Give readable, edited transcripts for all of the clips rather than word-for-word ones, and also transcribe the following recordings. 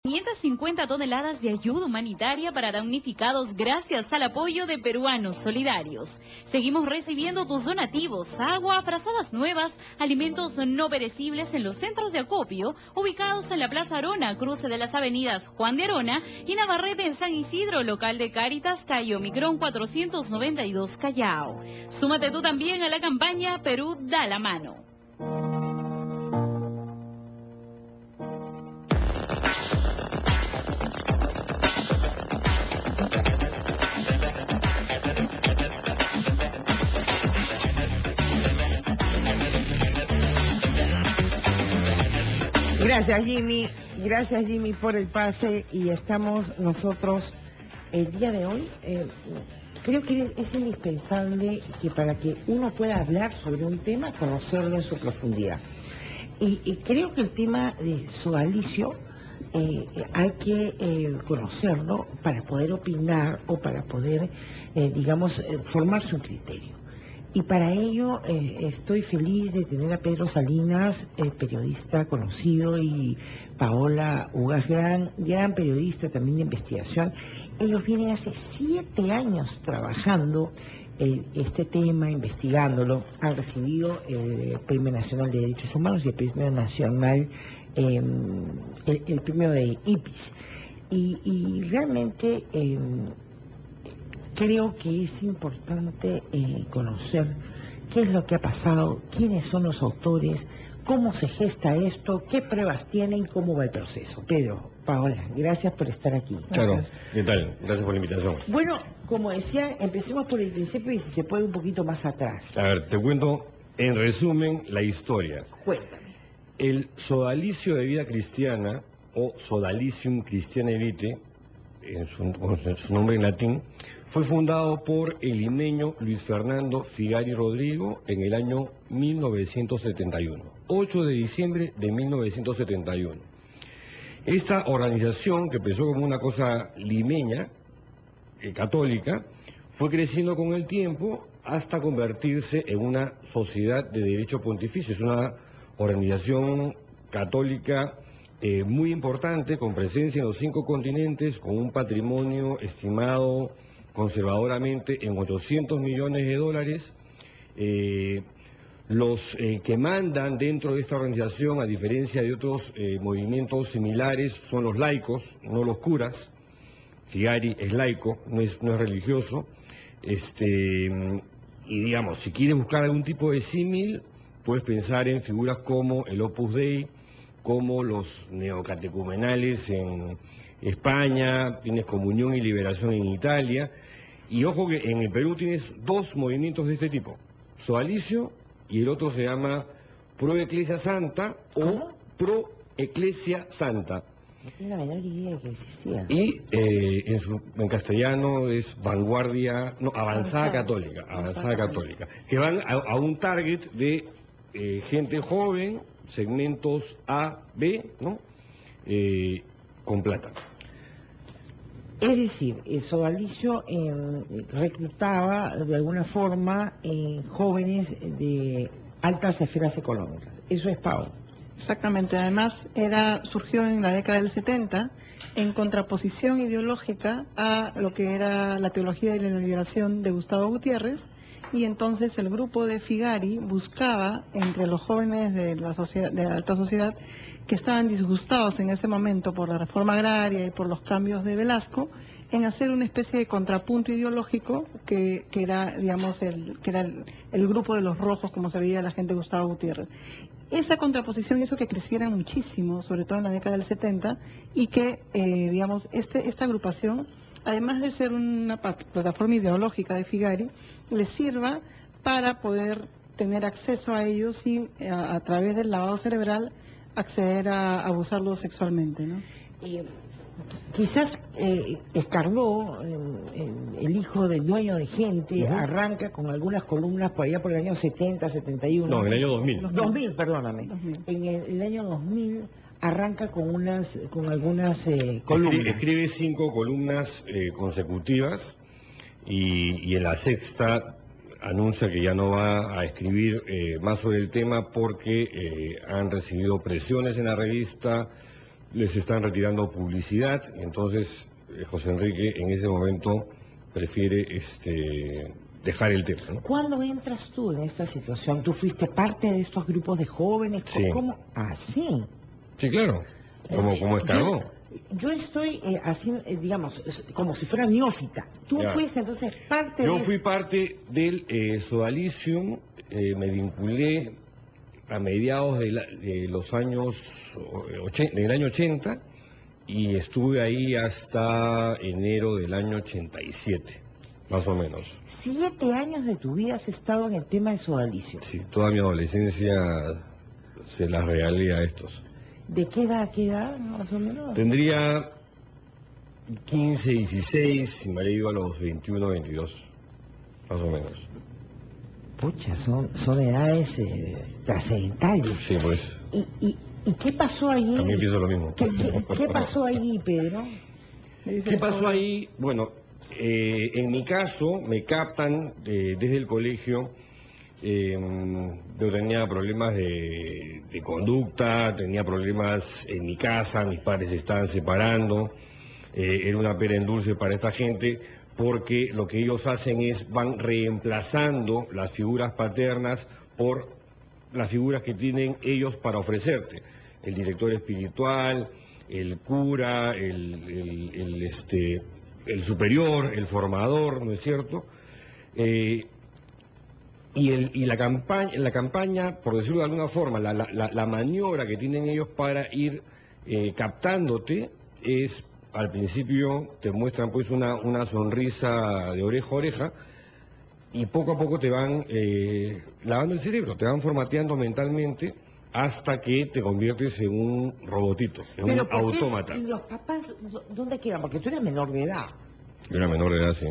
550 toneladas de ayuda humanitaria para damnificados gracias al apoyo de Peruanos Solidarios. Seguimos recibiendo tus donativos, agua, frazadas nuevas, alimentos no perecibles en los centros de acopio ubicados en la Plaza Arona, cruce de las avenidas Juan de Arona y Navarrete en San Isidro, local de Cáritas, calle Omicrón 492 Callao. Súmate tú también a la campaña Perú da la mano. Gracias Jimmy por el pase y estamos nosotros el día de hoy. Creo que es indispensable que para que uno pueda hablar sobre un tema, conocerlo en su profundidad. Y creo que el tema de sodalicio hay que conocerlo para poder opinar o para poder, formarse un criterio. Y para ello estoy feliz de tener a Pedro Salinas, periodista conocido, y Paola Ugas, gran periodista también de investigación. Ellos vienen hace 7 años trabajando este tema, investigándolo. Han recibido el Premio Nacional de Derechos Humanos y el Premio Nacional, el Premio de IPIS. Y realmente creo que es importante conocer qué es lo que ha pasado, quiénes son los autores, cómo se gesta esto, qué pruebas tienen, cómo va el proceso. Pedro, Paola, gracias por estar aquí. Claro, ¿qué tal? Gracias por la invitación. Bueno, como decía, empecemos por el principio y si se puede un poquito más atrás. A ver, te cuento en resumen la historia. Cuéntame. El sodalicio de vida cristiana, o Sodalicium Christianae Vitae, en su nombre en latín, fue fundado por el limeño Luis Fernando Figari Rodrigo en el año 1971, 8 de diciembre de 1971. Esta organización, que empezó como una cosa limeña, católica, fue creciendo con el tiempo hasta convertirse en una sociedad de derecho pontificio. Es una organización católica muy importante, con presencia en los 5 continentes, con un patrimonio estimado conservadoramente en $800 millones. Los que mandan dentro de esta organización, a diferencia de otros movimientos similares, son los laicos, no los curas. Figari es laico, no es religioso. Y digamos, si quieres buscar algún tipo de símil, puedes pensar en figuras como el Opus Dei, como los neocatecumenales en España, tienes Comunión y Liberación en Italia. Y ojo que en el Perú tienes 2 movimientos de este tipo, Sodalicio, y el otro se llama Pro Ecclesia Santa o Pro Ecclesia Santa. No tengo la menor idea de que existía. Y en castellano es Avanzada Católica, que van a un target de gente joven, segmentos A, B, ¿no? Con plata. Es decir, el sodalicio reclutaba de alguna forma jóvenes de altas esferas económicas. Eso es Pau. Exactamente, además surgió en la década del 70 en contraposición ideológica a lo que era la teología de la liberación de Gustavo Gutiérrez, y entonces el grupo de Figari buscaba entre los jóvenes de la alta sociedad que estaban disgustados en ese momento por la reforma agraria y por los cambios de Velasco, en hacer una especie de contrapunto ideológico que era, digamos, el grupo de los rojos, como se veía la gente de Gustavo Gutiérrez. Esa contraposición hizo que crecieran muchísimo, sobre todo en la década del 70, y que, esta agrupación, además de ser una plataforma ideológica de Figari, les sirva para poder tener acceso a ellos y a través del lavado cerebral acceder a abusarlos sexualmente, ¿no? Quizás Escardó, el hijo del dueño de gente, arranca con algunas columnas por allá por el año 70, 71. No, en el año 2000. 2000, perdóname. 2000. En el año 2000 arranca con algunas columnas. Escribe 5 columnas consecutivas y en la sexta anuncia que ya no va a escribir más sobre el tema porque han recibido presiones en la revista, les están retirando publicidad, entonces José Enrique en ese momento prefiere dejar el tema, ¿no? ¿Cuándo entras tú en esta situación? ¿Tú fuiste parte de estos grupos de jóvenes? Sí. ¿Cómo? Ah, sí. Sí, claro, como escarbó. Yo estoy haciendo, digamos, como si fuera neófita. Tú Ya. fuiste entonces parte Yo de... fui parte del Sodalicium, me vinculé a mediados de los años del año 80 y estuve ahí hasta enero del año 87, más o menos. 7 años de tu vida has estado en el tema de sodalicio. Sí, toda mi adolescencia se la regalé a estos. ¿De qué edad a qué edad, más o menos? Tendría 15, 16 y me habría ido a los 21, 22, más o menos. Pucha, son edades trascendentales. Sí, pues, ¿Y qué pasó allí? también pienso lo mismo. ¿Qué pasó allí, Pedro? ¿Qué pasó ahí? Bueno, en mi caso me captan desde el colegio. Yo tenía problemas de conducta, tenía problemas en mi casa, mis padres se estaban separando, era una pera en dulce para esta gente, porque lo que ellos hacen es van reemplazando las figuras paternas por las figuras que tienen ellos para ofrecerte. El director espiritual, el cura, el superior, el formador, ¿no es cierto? Y la campaña, por decirlo de alguna forma, la maniobra que tienen ellos para ir captándote es, al principio te muestran pues una sonrisa de oreja a oreja y poco a poco te van lavando el cerebro, te van formateando mentalmente hasta que te conviertes en un robotito, en un ¿por qué? autómata. ¿Y los papás dónde quedan? Porque tú eres menor de edad. Yo era menor de edad, sí.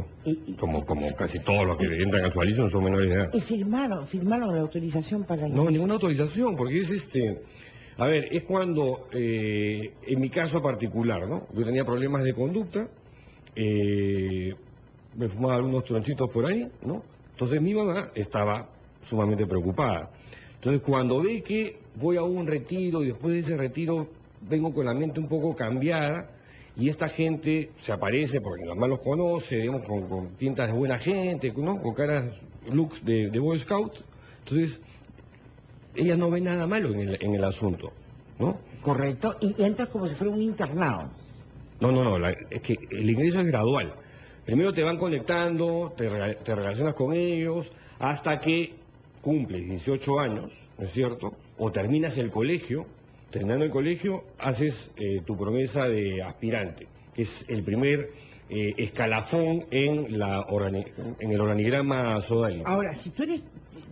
Como casi todos los que entran al Sodalicio son menores de edad. Y firmaron la autorización para... No, ninguna autorización, porque es a ver, es cuando, en mi caso particular, ¿no? Yo tenía problemas de conducta, me fumaba algunos tronchitos por ahí, ¿no? Entonces mi mamá estaba sumamente preocupada. Entonces cuando ve que voy a un retiro y después de ese retiro vengo con la mente un poco cambiada, y esta gente se aparece, porque mi mamá los conoce, digamos, con pintas de buena gente, ¿no? Con caras, looks de Boy Scout. Entonces, ella no ve nada malo en el asunto, ¿no? Correcto, y entras como si fuera un internado. No, es que el ingreso es gradual. Primero te van conectando, te relacionas con ellos, hasta que cumples 18 años, ¿no es cierto? O terminas el colegio. Terminando el colegio, haces tu promesa de aspirante, que es el primer escalafón en el organigrama Sodali. Ahora, si tú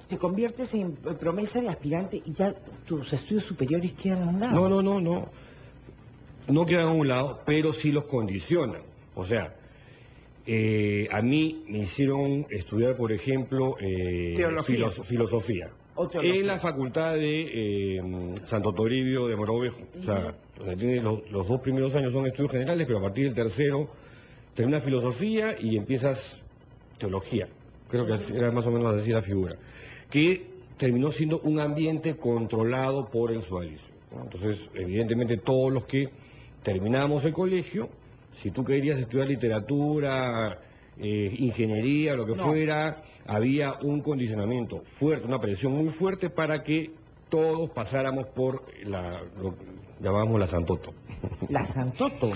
te conviertes en promesa de aspirante y ya tus estudios superiores quedan a un lado. No. No quedan a un lado, pero sí los condicionan. O sea, a mí me hicieron estudiar, por ejemplo, filosofía. En la facultad de Santo Toribio de Mogrovejo. O sea, donde tiene los 2 primeros años son estudios generales, pero a partir del tercero terminas filosofía y empiezas teología. Creo que era más o menos así la figura. Que terminó siendo un ambiente controlado por el Sodalicio, ¿no? Entonces, evidentemente, todos los que terminamos el colegio, si tú querías estudiar literatura, ingeniería, lo que fuera, había un condicionamiento fuerte, una presión muy fuerte para que todos pasáramos por lo que llamábamos la Santoto. La Santoto.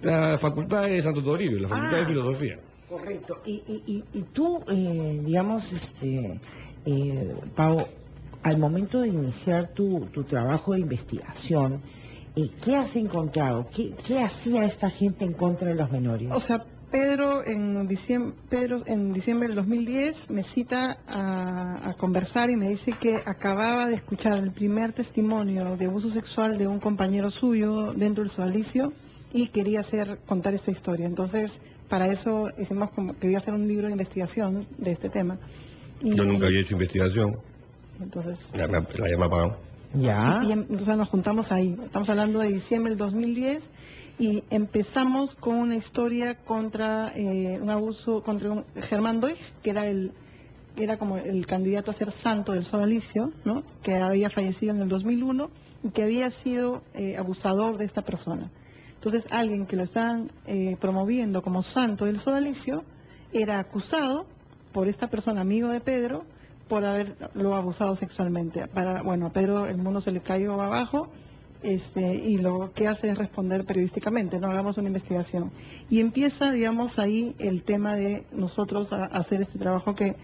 La facultad de Santo Toribio, la facultad de filosofía. Correcto. Y tú, digamos, Pau, al momento de iniciar tu trabajo de investigación, ¿qué has encontrado? ¿Qué hacía esta gente en contra de los menores? O sea, Pedro en diciembre del 2010 me cita a conversar y me dice que acababa de escuchar el primer testimonio de abuso sexual de un compañero suyo dentro del Sodalicio y quería contar esta historia. Entonces, para eso quería hacer un libro de investigación de este tema. Yo nunca había hecho investigación. Entonces, La me ha pagado. ¿Ya? Entonces nos juntamos ahí. Estamos hablando de diciembre del 2010 y empezamos con una historia contra un abuso contra Germán Doig, que era el era como el candidato a ser santo del sodalicio, ¿no? Que había fallecido en el 2001 y que había sido abusador de esta persona. Entonces, alguien que lo estaban promoviendo como santo del sodalicio era acusado por esta persona, amigo de Pedro, por haberlo abusado sexualmente. Bueno, a Pedro el mundo se le cayó abajo, y lo que hace es responder periodísticamente, no hagamos una investigación. Y empieza, digamos, ahí el tema de nosotros a hacer este trabajo que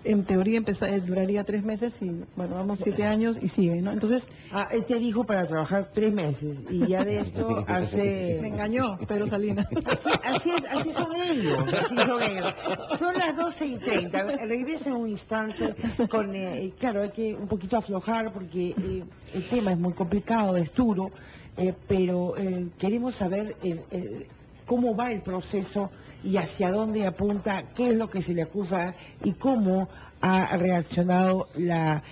en teoría duraría 3 meses y, bueno, vamos 7 años y sigue, ¿no? Entonces... Él te dijo para trabajar 3 meses y ya de esto hace... Me engañó Pedro Salinas. Así son ellos, así son ellos. Son las 12:30, regreso en un instante con... claro, hay que un poquito aflojar porque el tema es muy complicado, es duro, pero queremos saber cómo va el proceso y hacia dónde apunta, qué es lo que se le acusa y cómo ha reaccionado la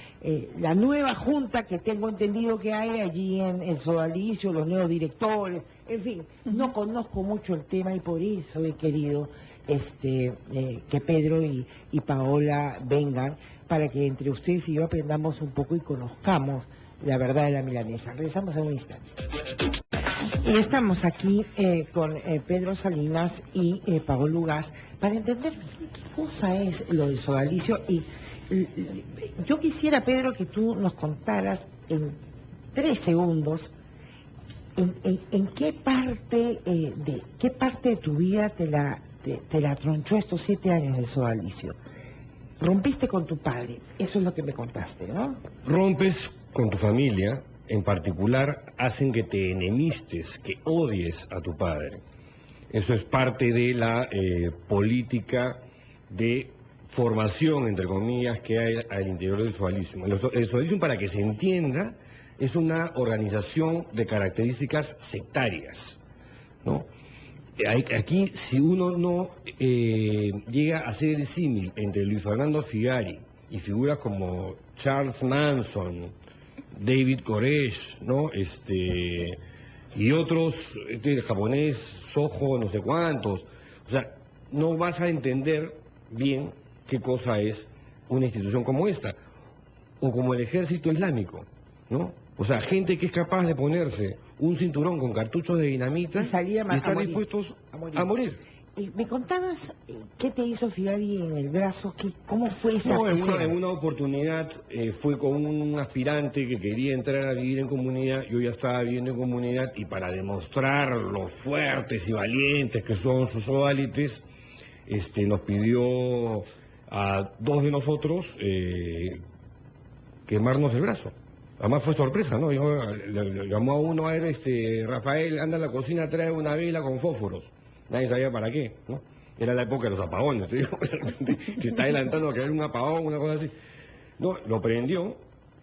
nueva junta que tengo entendido que hay allí en Sodalicio, los nuevos directores, en fin, no conozco mucho el tema y por eso he querido que Pedro y Paola vengan para que entre ustedes y yo aprendamos un poco y conozcamos la verdad de la milanesa. Regresamos en un instante. Y estamos aquí con Pedro Salinas y Paola Ugaz para entender qué cosa es lo del sodalicio. Y yo quisiera, Pedro, que tú nos contaras en 3 segundos en qué parte de tu vida te la tronchó estos 7 años del sodalicio. Rompiste con tu padre, eso es lo que me contaste, ¿no? Rompes con tu familia, en particular, hacen que te enemistes, que odies a tu padre. Eso es parte de la política de formación, entre comillas, que hay al interior del sodalicio. El sodalicio, para que se entienda, es una organización de características sectarias, ¿no? Aquí, si uno no llega a hacer el símil entre Luis Fernando Figari y figuras como Charles Manson, David Koresh, ¿no? Y otros, el japonés Soho, no sé cuántos, o sea, no vas a entender bien qué cosa es una institución como esta, o como el ejército islámico, ¿no? O sea, gente que es capaz de ponerse un cinturón con cartuchos de dinamita y estar dispuestos a morir. ¿Me contabas qué te hizo Figari en el brazo? ¿Cómo fue esa escena? En una oportunidad fue con un aspirante que quería entrar a vivir en comunidad. Yo ya estaba viviendo en comunidad y para demostrar lo fuertes y valientes que son sus sodalites, nos pidió a 2 de nosotros quemarnos el brazo. Además fue sorpresa, ¿no? Yo le llamó a uno, Rafael, anda a la cocina, trae una vela con fósforos. Nadie sabía para qué, ¿no? Era la época de los apagones, te digo, se está adelantando a que haya un apagón, una cosa así. No, lo prendió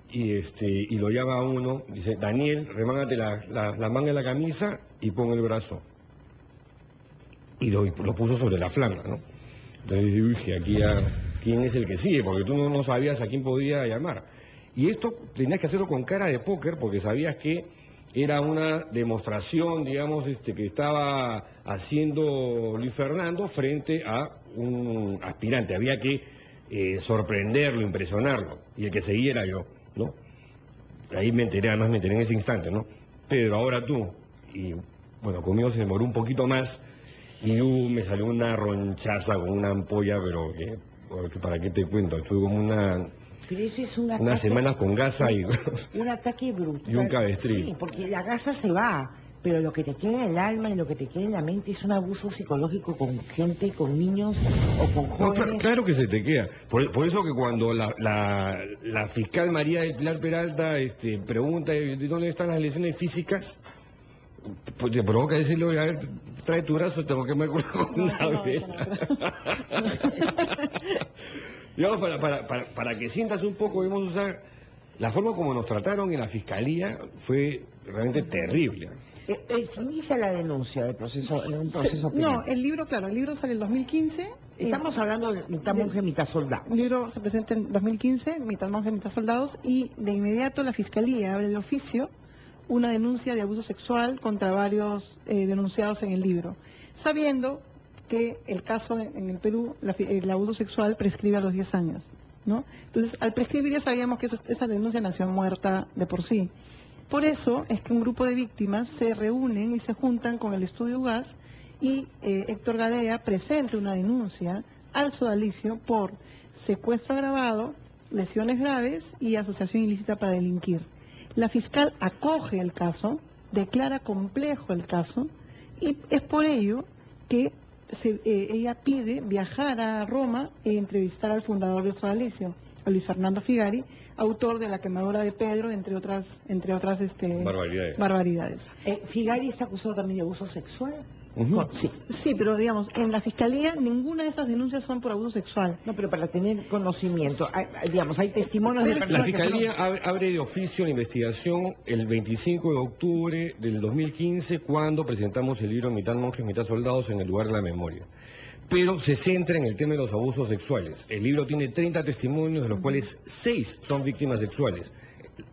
y lo llama a uno, dice, Daniel, remángate la manga de la camisa y pon el brazo. Y lo puso sobre la flanca, ¿no? Entonces yo dije, aquí ya, ¿quién es el que sigue? Porque tú no sabías a quién podía llamar. Y esto tenías que hacerlo con cara de póker porque sabías que era una demostración, digamos, que estaba haciendo Luis Fernando frente a un aspirante. Había que sorprenderlo, impresionarlo. Y el que seguía era yo, ¿no? Ahí me enteré en ese instante, ¿no? Pedro, ahora tú. Y bueno, conmigo se demoró un poquito más y me salió una ronchaza con una ampolla, pero que ¿para qué te cuento? Estuve como pero eso es unas semanas con gasa y un ataque brutal. Y un cabestrillo. Sí, porque la gasa se va, pero lo que te queda en el alma y lo que te queda en la mente es un abuso psicológico con gente, con niños o con jóvenes. No, claro que se te queda. Por eso que cuando la fiscal María del Pilar Peralta pregunta ¿de dónde están las lesiones físicas? Pues te provoca decirle, a ver, trae tu brazo, tengo que me acuerdo con una vela. Digamos, para que sientas un poco, debemos usar la forma como nos trataron en la fiscalía fue realmente terrible. ¿Se inicia la denuncia del proceso, en un proceso penal? No, el libro sale en 2015. Estamos hablando de mitad monje, mitad soldado. El libro se presenta en 2015, mitad monje, mitad soldados, y de inmediato la fiscalía abre el oficio una denuncia de abuso sexual contra varios denunciados en el libro, sabiendo que el caso en el Perú, el abuso sexual prescribe a los 10 años, ¿no? Entonces, al prescribir ya sabíamos que esa denuncia nació muerta de por sí. Por eso es que un grupo de víctimas se reúnen y se juntan con el estudio UGAS y Héctor Gadea presenta una denuncia al sodalicio por secuestro agravado, lesiones graves y asociación ilícita para delinquir. La fiscal acoge el caso, declara complejo el caso y es por ello que ella pide viajar a Roma e entrevistar al fundador del sodalicio, a Luis Fernando Figari, autor de La quemadura de Pedro, entre otras barbaridades. Figari está acusado también de abuso sexual. Sí. Sí, pero digamos, en la fiscalía ninguna de esas denuncias son por abuso sexual. No, pero para tener conocimiento, hay testimonios de personas. La fiscalía abre de oficio la investigación el 25 de octubre del 2015, cuando presentamos el libro Mitad monjes, mitad soldados en el lugar de la memoria. Pero se centra en el tema de los abusos sexuales. El libro tiene 30 testimonios, de los cuales 6 son víctimas sexuales.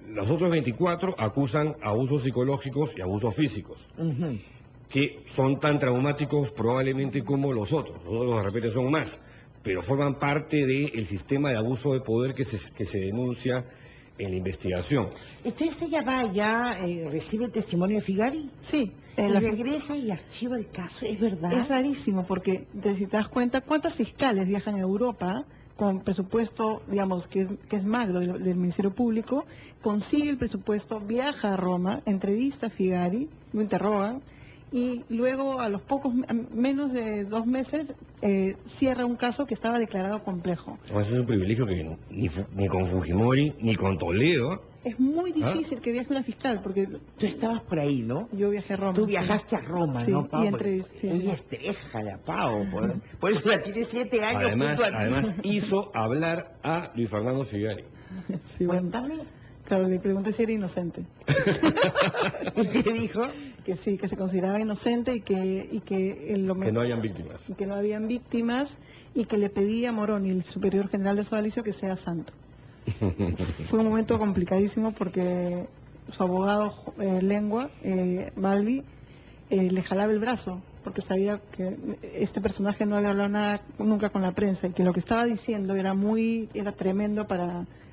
Los otros 24 acusan abusos psicológicos y abusos físicos, que son tan traumáticos probablemente como los otros. Los otros de repente son más, pero forman parte del sistema de abuso de poder que se denuncia en la investigación. Entonces ella va allá, recibe el testimonio de Figari. Sí. Y regresa y archiva el caso, ¿es verdad? Es rarísimo porque, si te das cuenta, ¿cuántas fiscales viajan a Europa con presupuesto, digamos, que es magro del Ministerio Público? Consigue el presupuesto, viaja a Roma, entrevista a Figari, lo interrogan, y luego a los menos de 2 meses, cierra un caso que estaba declarado complejo. Ese es un privilegio que ni con Fujimori, ni con Toledo. Es muy difícil que viaje una fiscal, porque... Tú estabas por ahí, ¿no? Yo viajé a Roma. Tú viajaste a Roma, sí, ¿no, Pau? Ella es tréjala, Pau. Por eso la tiene 7 años junto a ti. Además hizo hablar a Luis Fernando Figari. Sí, Cuéntame. Claro, le pregunté si era inocente. ¿Y qué dijo? Que sí, que se consideraba inocente y que no hayan víctimas. Y que no habían víctimas y que le pedía a Moroni, el superior general de sodalicio, que sea santo. Fue un momento complicadísimo porque su abogado lengua, Balbi, le jalaba el brazo porque sabía que este personaje no había hablado nada nunca con la prensa y que lo que estaba diciendo era tremendo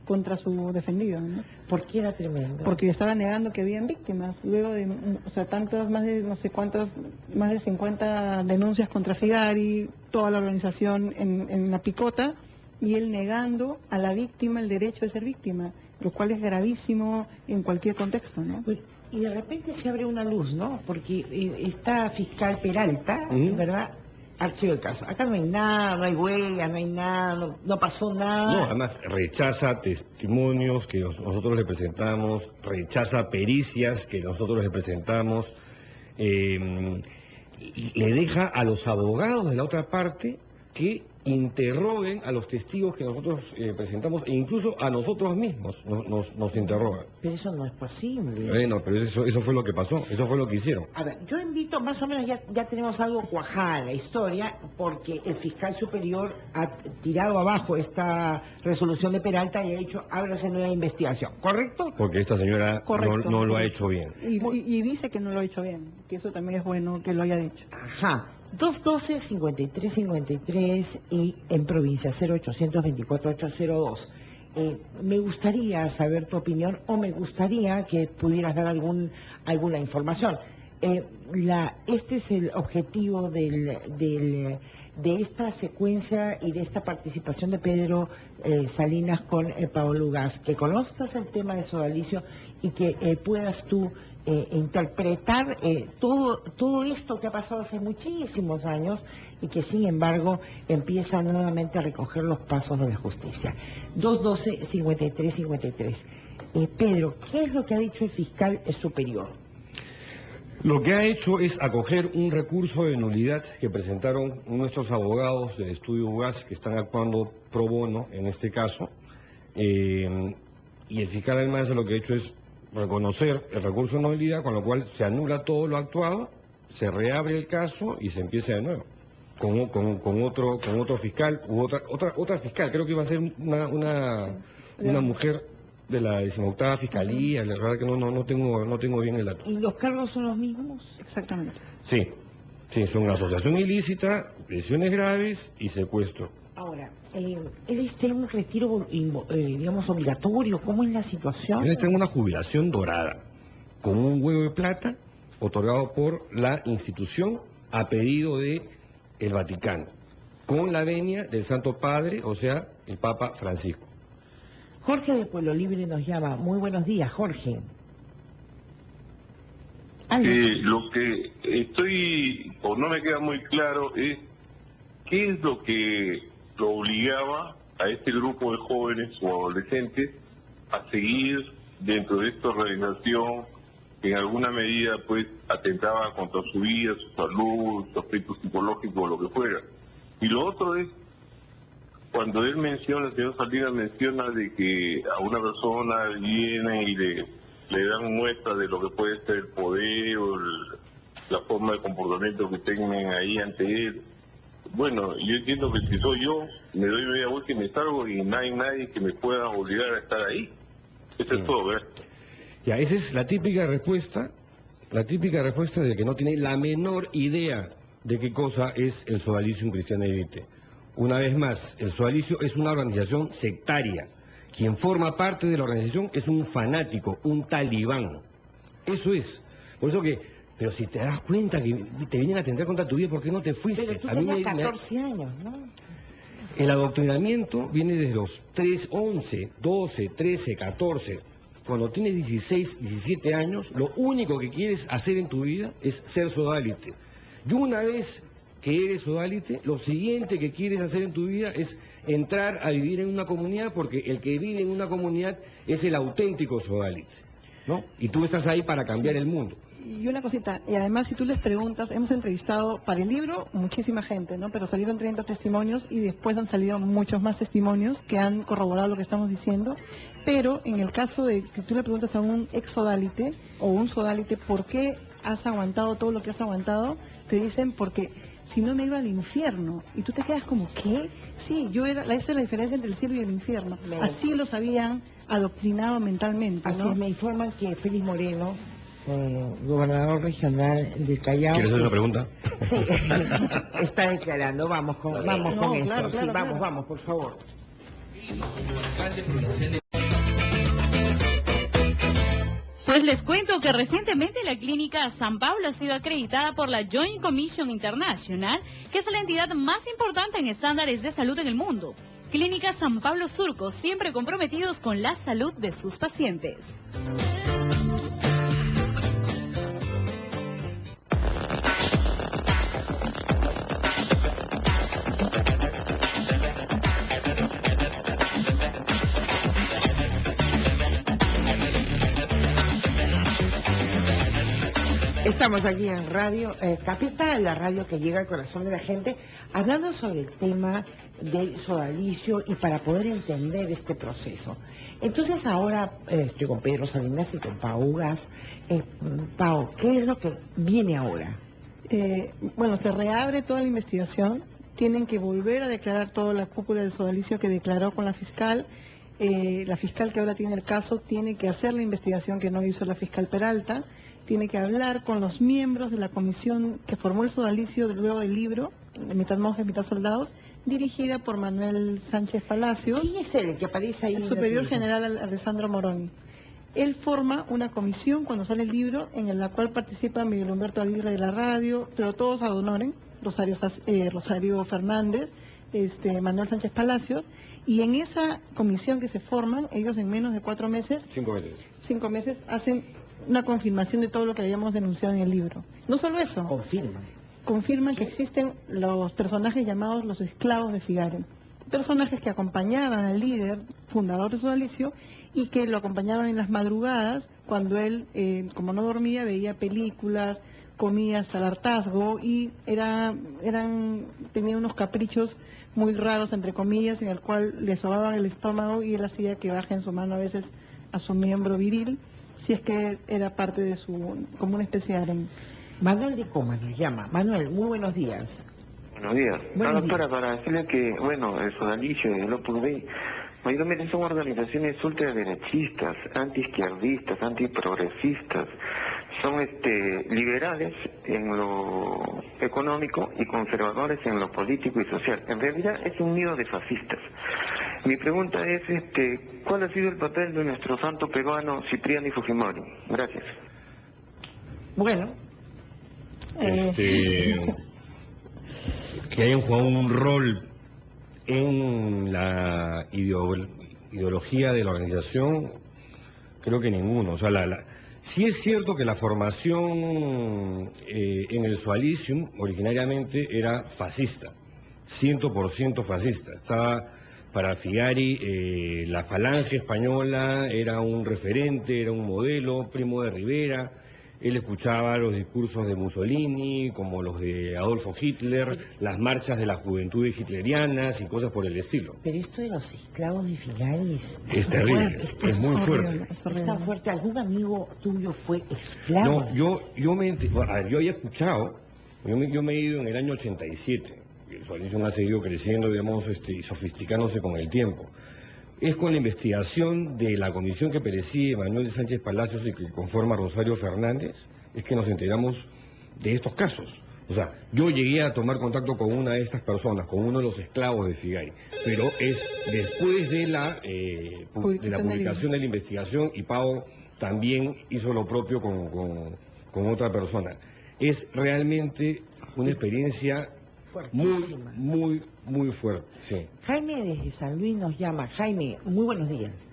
contra su defendido, ¿no? ¿Por qué era tremendo? Porque estaba negando que habían víctimas, luego de, más de no sé cuántas, más de 50 denuncias contra Figari, toda la organización en la picota, y él negando a la víctima el derecho de ser víctima, lo cual es gravísimo en cualquier contexto, ¿no? Y de repente se abre una luz, ¿no? Porque esta fiscal Peralta, ¿verdad?, archiva el caso. Acá no hay nada, no hay huellas, no hay nada, no pasó nada. No, además rechaza testimonios que nosotros le presentamos, rechaza pericias que nosotros le presentamos, le deja a los abogados de la otra parte que interroguen a los testigos que nosotros presentamos, e incluso a nosotros mismos nos interrogan. Pero eso no es posible. Bueno, pero eso fue lo que pasó, eso fue lo que hicieron. A ver, yo invito, más o menos ya tenemos algo cuajada en la historia, porque el fiscal superior ha tirado abajo esta resolución de Peralta y ha dicho, ábrase nueva investigación, ¿correcto? Porque esta señora no lo ha hecho bien. Y dice que no lo ha hecho bien, que eso también es bueno que lo haya dicho. Ajá. 212-5353 y en provincia 0824-802. Me gustaría saber tu opinión o me gustaría que pudieras dar alguna información. Este es el objetivo de esta secuencia y de esta participación de Pedro Salinas con Paolo Ugaz, que conozcas el tema de sodalicio y que puedas tú interpretar todo esto que ha pasado hace muchísimos años y que sin embargo empieza nuevamente a recoger los pasos de la justicia. 212-5353. Pedro, ¿qué es lo que ha dicho el fiscal superior? Lo que ha hecho es acoger un recurso de nulidad que presentaron nuestros abogados del estudio UGAS, que están actuando pro bono en este caso, y el fiscal además lo que ha hecho es reconocer el recurso de nulidad, con lo cual se anula todo lo actuado, se reabre el caso y se empieza de nuevo con otro fiscal u otra fiscal. Creo que va a ser una mujer de la 18ª Fiscalía. La verdad que no tengo bien el dato. ¿Y los cargos son los mismos? Exactamente. Sí. Sí, son asociación ilícita, lesiones graves y secuestro. Ahora, ¿él está en un retiro, digamos, obligatorio? ¿Cómo es la situación? Él está en una jubilación dorada, con un huevo de plata otorgado por la institución a pedido de el Vaticano, con la venia del Santo Padre, o sea, el Papa Francisco. Jorge de Pueblo Libre nos llama. Muy buenos días, Jorge. ¿Aló? Lo que estoy, o no me queda muy claro, es qué es lo que lo obligaba a este grupo de jóvenes o adolescentes a seguir dentro de esta organización que en alguna medida pues atentaba contra su vida, su salud, su aspecto psicológico, lo que fuera. Y lo otro es, cuando él menciona, el señor Salinas menciona de que a una persona viene y le dan muestra de lo que puede ser el poder o la forma de comportamiento que tengan ahí ante él. Bueno, yo entiendo que si soy yo, me doy media vuelta y me salgo y no hay nadie que me pueda obligar a estar ahí. Eso es todo, ¿verdad? Ya, esa es la típica respuesta de que no tiene la menor idea de qué cosa es el Sodalicium Christianae Vitae. Una vez más, el Sodalicio es una organización sectaria. Quien forma parte de la organización es un fanático, un talibán. Eso es. Por eso que, pero si te das cuenta que te vienen a atentar contra tu vida, ¿por qué no te fuiste? Pero tú A mí tenías 14 años, ¿no? El adoctrinamiento viene desde los 3, 11, 12, 13, 14. Cuando tienes 16, 17 años, lo único que quieres hacer en tu vida es ser sodalite. Y una vez que eres sodalite, lo siguiente que quieres hacer en tu vida es entrar a vivir en una comunidad, porque el que vive en una comunidad es el auténtico sodalite, ¿no? Y tú estás ahí para cambiar el mundo. Y una cosita, y además si tú les preguntas, hemos entrevistado para el libro muchísima gente, ¿no? Pero salieron 30 testimonios y después han salido muchos más testimonios que han corroborado lo que estamos diciendo. Pero en el caso de que tú le preguntas a un ex sodalite o un sodalite por qué has aguantado todo lo que has aguantado, te dicen porque si no me iba al infierno. Y tú te quedas como, ¿qué? Sí, esa es la diferencia entre el cielo y el infierno. Así los habían adoctrinado mentalmente, ¿no? Así es, me informan que Félix Moreno, gobernador regional del Callao... ¿Quieres hacer una pregunta? Sí, está declarando. Vamos con esto. Claro, Sí, claro. vamos, por favor. Pues les cuento que recientemente la clínica San Pablo ha sido acreditada por la Joint Commission International, que es la entidad más importante en estándares de salud en el mundo. Clínica San Pablo Surco, siempre comprometidos con la salud de sus pacientes. Estamos aquí en Radio Capital, la radio que llega al corazón de la gente, hablando sobre el tema del sodalicio y para poder entender este proceso. Entonces ahora estoy con Pedro Salinas y con Pau Gas. Pau, ¿qué es lo que viene ahora? Bueno, se reabre toda la investigación, tienen que volver a declarar toda la cúpula del sodalicio que declaró con la fiscal. La fiscal que ahora tiene el caso tiene que hacer la investigación que no hizo la fiscal Peralta, tiene que hablar con los miembros de la comisión que formó el sodalicio luego del libro, de mitad monjes, mitad soldados, dirigida por Manuel Sánchez Palacios. ¿Quién es él, el que aparece ahí? El en la superior televisión? general Alessandro Moroni. Él forma una comisión cuando sale el libro en la cual participa Miguel Humberto Aguirre de la radio, pero todos ad honorem, Rosario Fernández, Manuel Sánchez Palacios, y en esa comisión que se forman, ellos en menos de 4 meses, 5 meses, hacen una confirmación de todo lo que habíamos denunciado en el libro. No solo eso, confirman que existen los personajes llamados los esclavos de Figaro, personajes que acompañaban al líder fundador de Sodalicio y que lo acompañaban en las madrugadas cuando él, como no dormía, veía películas, comía hasta el hartazgo y tenía unos caprichos muy raros, entre comillas, en el cual le sobaban el estómago y él hacía que baje en su mano a veces a su miembro viril, si es que era parte de como una especie de harén. Manuel de Coma nos llama. Manuel, muy buenos días. Buenos días. Buenos días. Para decirle que, bueno, el Sodalicio y el Opus Dei mayormente son organizaciones ultraderechistas, antiizquierdistas, antiprogresistas, son liberales en lo económico y conservadores en lo político y social. En realidad es un nido de fascistas. Mi pregunta es, ¿cuál ha sido el papel de nuestro santo peruano Cipriano Fujimori? Gracias. Bueno, que hayan jugado un rol en la ideología de la organización, creo que ninguno. O sea, sí es cierto que la formación en el Sualicium originariamente era fascista, 100% fascista. Estaba para Figari, la Falange española era un referente, era un modelo, primo de Rivera. Él escuchaba los discursos de Mussolini, como los de Adolfo Hitler, las marchas de las juventudes hitlerianas y cosas por el estilo. pero esto de los esclavos de Figari Es terrible, es muy fuerte. Es horrible. está fuerte. ¿Algún amigo tuyo fue esclavo? No, yo había escuchado, yo me he ido en el año 87, el Sualicium ha seguido creciendo, digamos, y sofisticándose con el tiempo. Es con la investigación de la comisión que preside Manuel de Sánchez Palacios y que conforma Rosario Fernández, es que nos enteramos de estos casos. O sea, yo llegué a tomar contacto con una de estas personas, con uno de los esclavos de Figari, pero es después de la publicación de la investigación, y Pau también hizo lo propio con otra persona. Es realmente una experiencia Fuertísima. muy fuerte, sí. Jaime desde San Luis nos llama. Jaime, muy buenos días.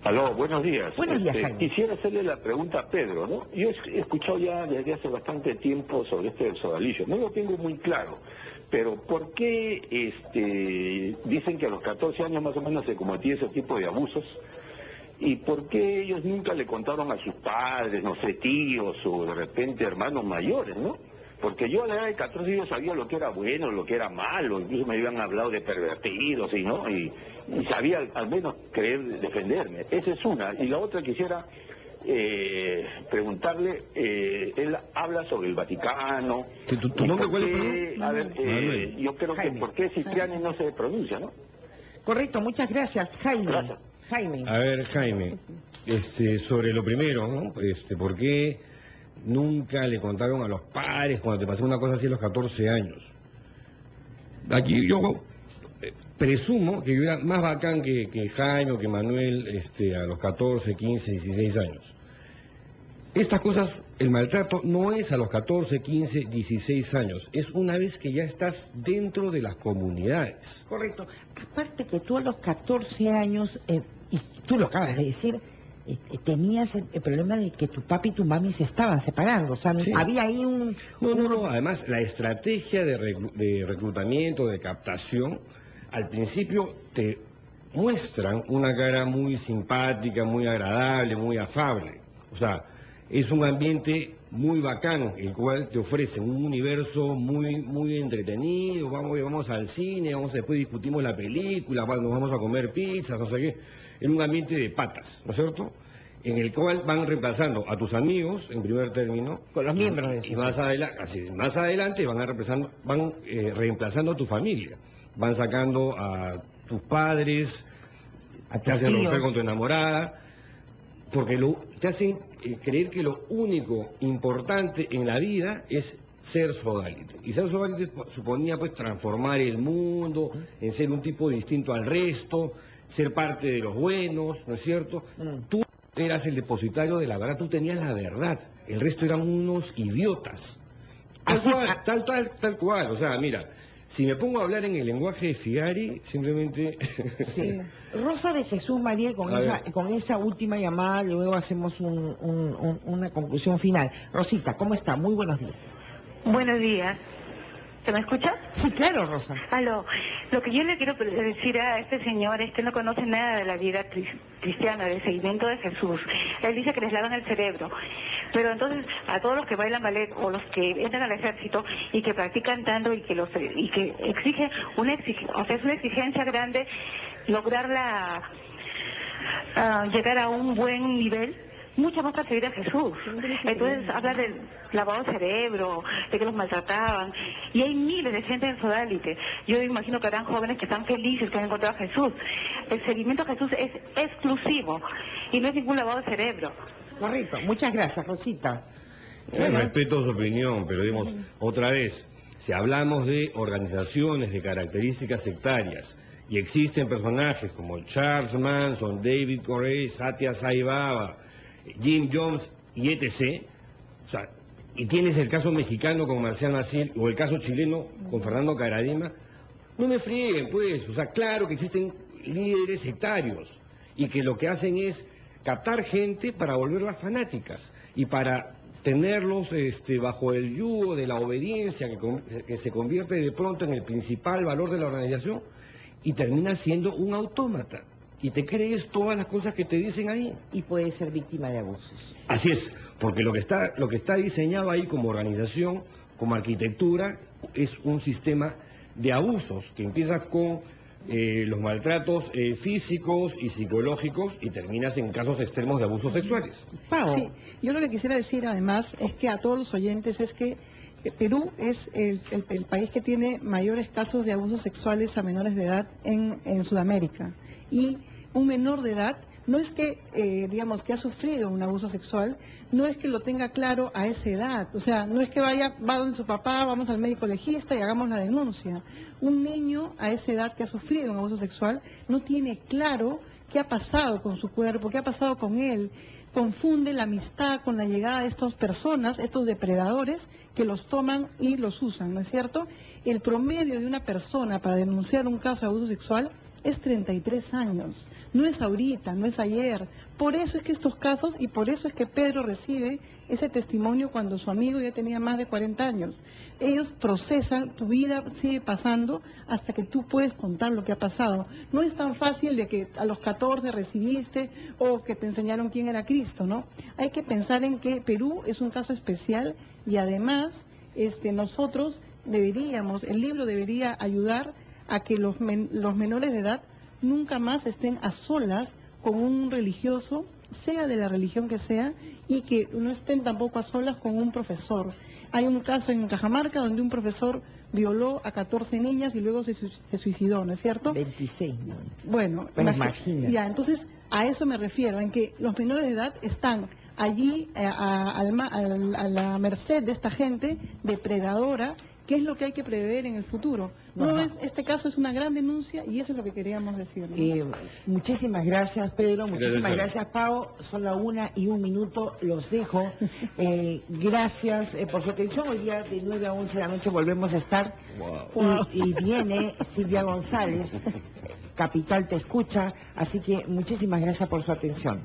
Aló, buenos días. Buenos días, Jaime. Quisiera hacerle la pregunta a Pedro, ¿no? Yo he escuchado ya desde hace bastante tiempo sobre este del sodalicio. No lo tengo muy claro, pero ¿por qué dicen que a los 14 años más o menos se cometía ese tipo de abusos? ¿Y por qué ellos nunca le contaron a sus padres, no sé, tíos o de repente hermanos mayores, ¿no? Porque yo a la edad de 14 yo sabía lo que era bueno, lo que era malo, incluso me habían hablado de pervertidos, ¿no? Y sabía al menos querer defenderme. Esa es una. Y la otra quisiera preguntarle, él habla sobre el Vaticano. ¿Tu nombre cuál es? A ver, yo creo que Jaime. por qué Cipriani no se pronuncia, ¿no? Correcto, muchas gracias, Jaime. Gracias. Jaime. A ver, Jaime, sobre lo primero, ¿no? ¿Por qué nunca le contaron a los padres cuando te pasó una cosa así a los 14 años? Aquí yo presumo que yo era más bacán que Jaime o que Manuel a los 14, 15, 16 años. Estas cosas, el maltrato no es a los 14, 15, 16 años, es una vez que ya estás dentro de las comunidades. Correcto. Aparte que tú a los 14 años, y tú lo acabas de decir, tenías el problema de que tu papi y tu mami se estaban separando. O sea, Sí. había ahí un... No, además la estrategia de reclutamiento, de captación, al principio te muestran una cara muy simpática, muy agradable, muy afable. O sea, es un ambiente muy bacán, el cual te ofrece un universo muy entretenido. Vamos al cine, después discutimos la película, nos vamos a comer pizzas, no sé qué. En un ambiente de patas, ¿no es cierto? En el cual van reemplazando a tus amigos, en primer término, Con los miembros de y más adelante van reemplazando a tu familia. Van sacando a tus padres, te hacen romper con tu enamorada, porque te hacen creer que lo único importante en la vida es ser sodalite. Y ser sodalite suponía pues transformar el mundo, en ser un tipo distinto al resto, ser parte de los buenos, ¿no es cierto? Tú eras el depositario de la verdad, tú tenías la verdad, el resto eran unos idiotas. Tal cual, o sea, mira, si me pongo a hablar en el lenguaje de Figari, simplemente... Sí. Rosa de Jesús María, con esa última llamada, luego hacemos una conclusión final. Rosita, ¿cómo está? Muy buenos días. Buenos días. ¿Se me escucha? Sí, claro, Rosa. Aló. Lo que yo le quiero decir a este señor es que no conoce nada de la vida cristiana, del seguimiento de Jesús. Él dice que les lavan el cerebro. Pero entonces, a todos los que bailan ballet o los que entran al ejército y que practican tanto y que exige es una exigencia grande lograr llegar a un buen nivel, mucho más para seguir a Jesús. Entonces habla del lavado de cerebro, de que los maltrataban, y hay miles de gente en Sodalite. Yo imagino que habrán jóvenes que están felices, que han encontrado a Jesús. El seguimiento a Jesús es exclusivo y no es ningún lavado de cerebro. Correcto, muchas gracias, Rosita. Respeto su opinión, pero digamos, otra vez, si hablamos de organizaciones de características sectarias, y existen personajes como Charles Manson, David Corey, Satya Sai Baba, Jim Jones y etc., o sea, y tienes el caso mexicano con Marcial Maciel o el caso chileno con Fernando Caradima, no me frieguen, pues, o sea, claro que existen líderes sectarios y que lo que hacen es captar gente para volverlas fanáticas y para tenerlos bajo el yugo de la obediencia que se convierte de pronto en el principal valor de la organización y termina siendo un autómata. Y te crees todas las cosas que te dicen ahí. Y puede ser víctima de abusos. Así es, porque lo que está diseñado ahí como organización, como arquitectura, es un sistema de abusos que empieza con los maltratos físicos y psicológicos y terminas en casos extremos de abusos sexuales. Sí, yo lo que quisiera decir además es que a todos los oyentes es que Perú es el país que tiene mayores casos de abusos sexuales a menores de edad en Sudamérica. Y un menor de edad no es que, digamos, que ha sufrido un abuso sexual, no es que lo tenga claro a esa edad. O sea, no es que va donde su papá, vamos al médico legista y hagamos la denuncia. Un niño a esa edad que ha sufrido un abuso sexual no tiene claro qué ha pasado con su cuerpo, qué ha pasado con él. Confunde la amistad con la llegada de estas personas, estos depredadores, que los toman y los usan, ¿no es cierto? El promedio de una persona para denunciar un caso de abuso sexual es 33 años, no es ahorita, no es ayer. Por eso es que estos casos, y por eso es que Pedro recibe ese testimonio cuando su amigo ya tenía más de 40 años. Ellos procesan, tu vida sigue pasando hasta que tú puedes contar lo que ha pasado. No es tan fácil de que a los 14 recibiste o que te enseñaron quién era Cristo, ¿no? Hay que pensar en que Perú es un caso especial y además nosotros deberíamos, el libro debería ayudar a que los menores de edad nunca más estén a solas con un religioso, sea de la religión que sea, y que no estén tampoco a solas con un profesor. Hay un caso en Cajamarca donde un profesor violó a 14 niñas y luego se suicidó, ¿no es cierto? 26. Bueno, imagínate. Ya, entonces a eso me refiero, en que los menores de edad están allí a la merced de esta gente depredadora. ¿Qué es lo que hay que prever en el futuro? Este caso es una gran denuncia y eso es lo que queríamos decir, ¿no? Muchísimas gracias, Pedro. Muchísimas gracias, Pau. Son las 1:01, los dejo. Gracias por su atención. Hoy día de 9 a 11 de la noche volvemos a estar. Wow. Y viene Silvia González. Capital te escucha. Así que muchísimas gracias por su atención.